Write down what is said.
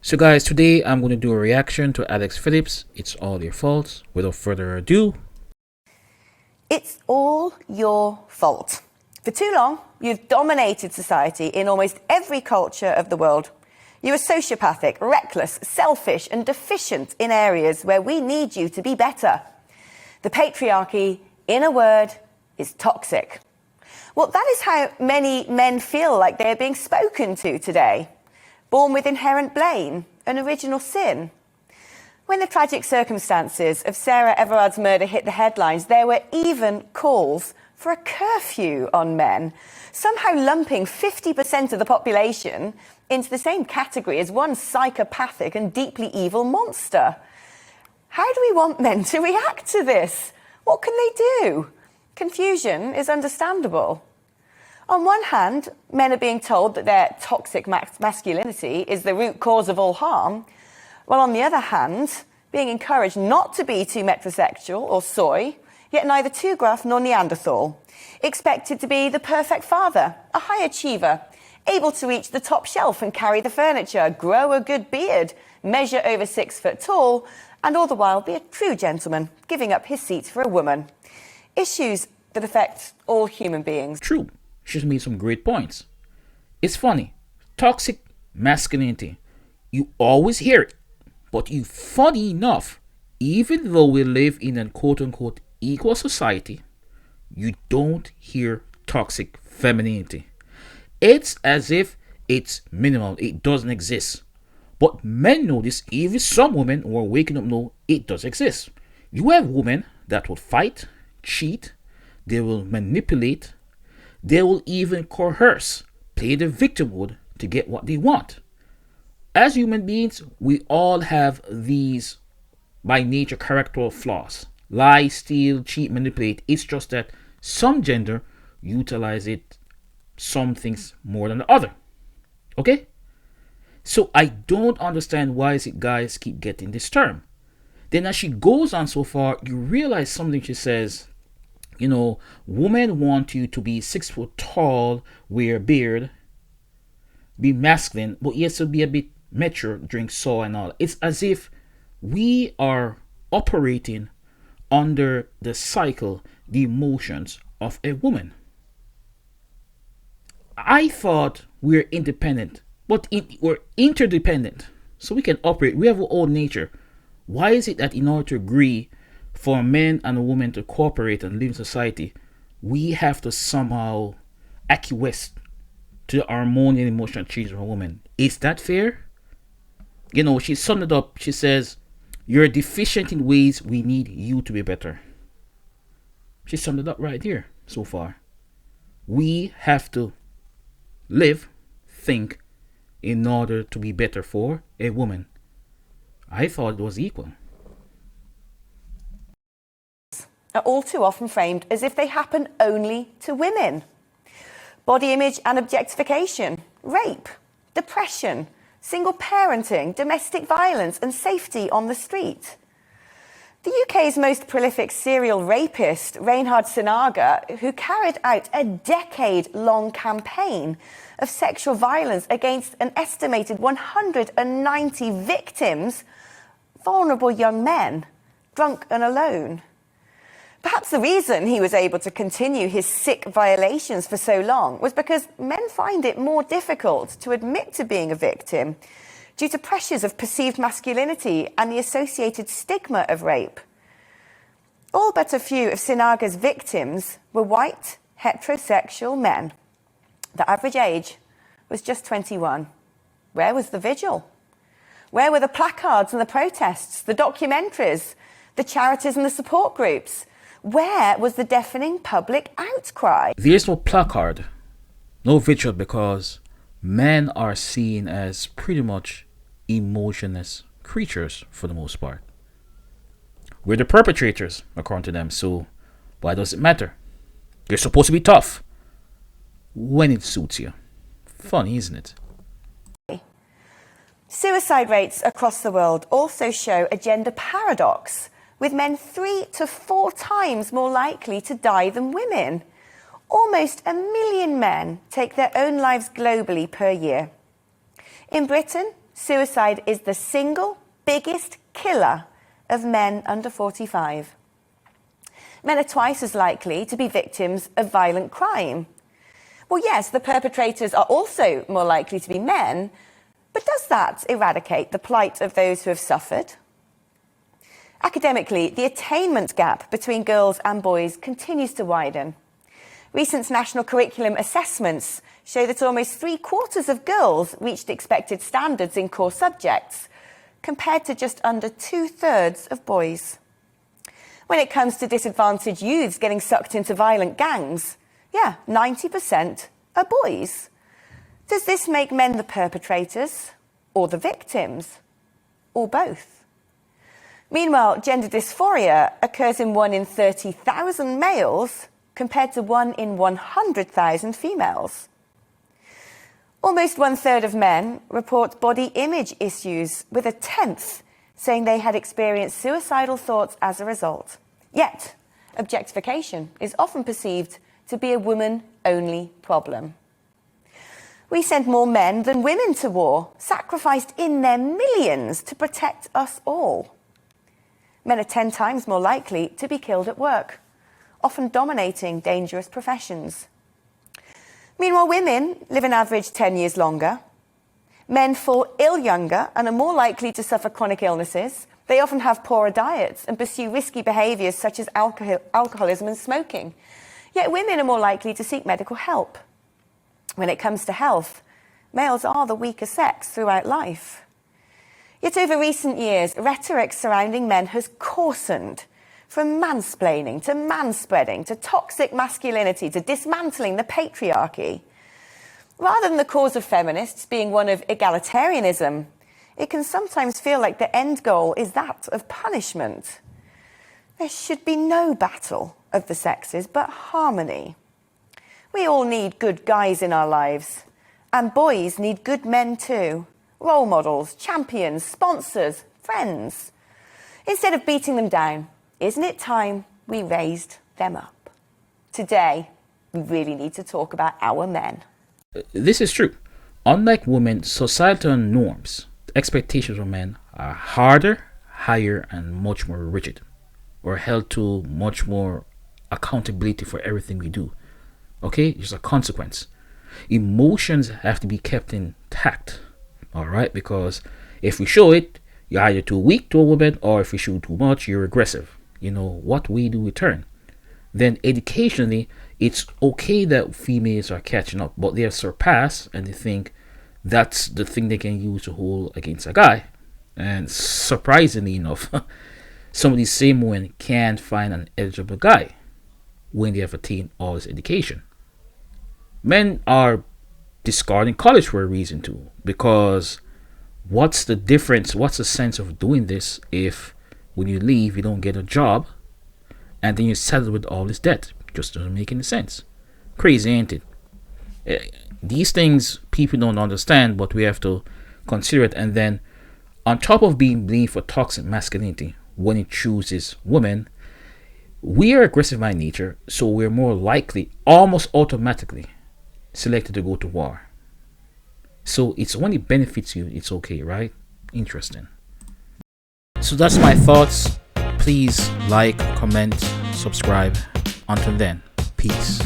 So guys, today I'm going to do a reaction to Alex Phillips. It's all your fault. Without further ado, it's all your fault. For too long, you've dominated society in almost every culture of the world. You are sociopathic, reckless, selfish, and deficient in areas where we need you to be better. The patriarchy, in a word, is toxic. Well, that is how many men feel like they're being spoken to today. Born with inherent blame, an original sin. When the tragic circumstances of Sarah Everard's murder hit the headlines, there were even calls for a curfew on men, somehow lumping 50% of the population into the same category as one psychopathic and deeply evil monster. How do we want men to react to this? What can they do? Confusion is understandable. On one hand, men are being told that their toxic masculinity is the root cause of all harm, while on the other hand, being encouraged not to be too metrosexual or soy, yet neither too gruff nor Neanderthal, expected to be the perfect father, a high achiever, able to reach the top shelf and carry the furniture, grow a good beard, measure over 6 foot tall, and all the while be a true gentleman, giving up his seat for a woman. Issues that affect all human beings. true, she's made some great points. It's funny, toxic masculinity, you always hear it, but funny enough, even though we live in an quote-unquote equal society, you don't hear toxic femininity. It's as if it's minimal, it doesn't exist. But men know this, even some women who are waking up know it does exist. You have women that will fight, cheat, they will manipulate, they will even coerce, play the victimhood to get what they want. As human beings, we all have these by nature character flaws. Lie, steal, cheat, manipulate. It's just that some gender utilize it, some things more than the other. Okay? So I don't understand why is it guys keep getting this term. Then as she goes on so far, you realize something she says, women want you to be 6 foot tall, wear a beard, be masculine, but yes, to be a bit mature, drink soda and all. It's as if we are operating under the cycle, the emotions of a woman. I thought we're independent, but we're interdependent, so we can operate. We have our own nature. Why is it that in order to agree for a man and a woman to cooperate and live in society, we have to somehow acquiesce to the hormonal and emotional change of a woman? Is that fair? She summed it up. She says, you're deficient in ways we need you to be better. She summed it up right here so far. We have to live, think, in order to be better for a woman. I thought it was equal. Are all too often framed as if they happen only to women. Body image and objectification, rape, depression, single parenting, domestic violence and safety on the street. The UK's most prolific serial rapist, Reinhard Sinaga, who carried out a decade-long campaign of sexual violence against an estimated 190 victims, vulnerable young men, drunk and alone. Perhaps the reason he was able to continue his sick violations for so long was because men find it more difficult to admit to being a victim due to pressures of perceived masculinity and the associated stigma of rape. All but a few of Sinaga's victims were white, heterosexual men. The average age was just 21. Where was the vigil? Where were the placards and the protests, the documentaries, the charities and the support groups? Where was the deafening public outcry? There's no placard, no vigil, because men are seen as pretty much emotionless creatures for the most part. We're the perpetrators, according to them, so why does it matter? You're supposed to be tough when it suits you. Funny, isn't it? Suicide rates across the world also show a gender paradox, with men 3 to 4 times more likely to die than women. Almost 1 million men take their own lives globally per year. In Britain, suicide is the single biggest killer of men under 45. Men are twice as likely to be victims of violent crime. Well, yes, the perpetrators are also more likely to be men, but does that eradicate the plight of those who have suffered? Academically, the attainment gap between girls and boys continues to widen. Recent national curriculum assessments show that almost 3/4 of girls reached expected standards in core subjects, compared to just under 2/3 of boys. When it comes to disadvantaged youths getting sucked into violent gangs, 90% are boys. Does this make men the perpetrators or the victims, or both? Meanwhile, gender dysphoria occurs in 1 in 30,000 males compared to 1 in 100,000 females. Almost 1/3 of men report body image issues, with 1/10 saying they had experienced suicidal thoughts as a result. Yet, objectification is often perceived to be a woman-only problem. We send more men than women to war, sacrificed in their millions to protect us all. Men are 10 times more likely to be killed at work, often dominating dangerous professions. Meanwhile, women live an average 10 years longer. Men fall ill younger and are more likely to suffer chronic illnesses. They often have poorer diets and pursue risky behaviours such as alcoholism and smoking. Yet women are more likely to seek medical help. When it comes to health, males are the weaker sex throughout life. Yet over recent years, rhetoric surrounding men has coarsened, from mansplaining to manspreading to toxic masculinity to dismantling the patriarchy. Rather than the cause of feminists being one of egalitarianism, it can sometimes feel like the end goal is that of punishment. There should be no battle of the sexes, but harmony. We all need good guys in our lives, and boys need good men too. Role models, champions, sponsors, friends. Instead of beating them down, isn't it time we raised them up? Today, we really need to talk about our men. This is true. Unlike women, societal norms, expectations of men are harder, higher, and much more rigid. We're held to much more accountability for everything we do. Okay? It's a consequence. Emotions have to be kept intact. Alright? Because if we show it, you're either too weak to a woman, or if you show too much, you're aggressive. You know, what we do, we turn. Then educationally, it's okay that females are catching up, but they are surpassed and they think that's the thing they can use to hold against a guy. And surprisingly enough, some of these same women can't find an eligible guy when they have attained all this education. Men are discarding college for a reason too, because what's the difference? What's the sense of doing this if when you leave you don't get a job and then you're saddled with all this debt? Just doesn't make any sense. Crazy, ain't it? These things people don't understand, but we have to consider it. And then on top of being blamed for toxic masculinity when it chooses women, we are aggressive by nature, so we're more likely, almost automatically, selected to go to war. So it's when it benefits you, it's okay, right? Interesting. So that's my thoughts. Please like, comment, subscribe. Until then, peace.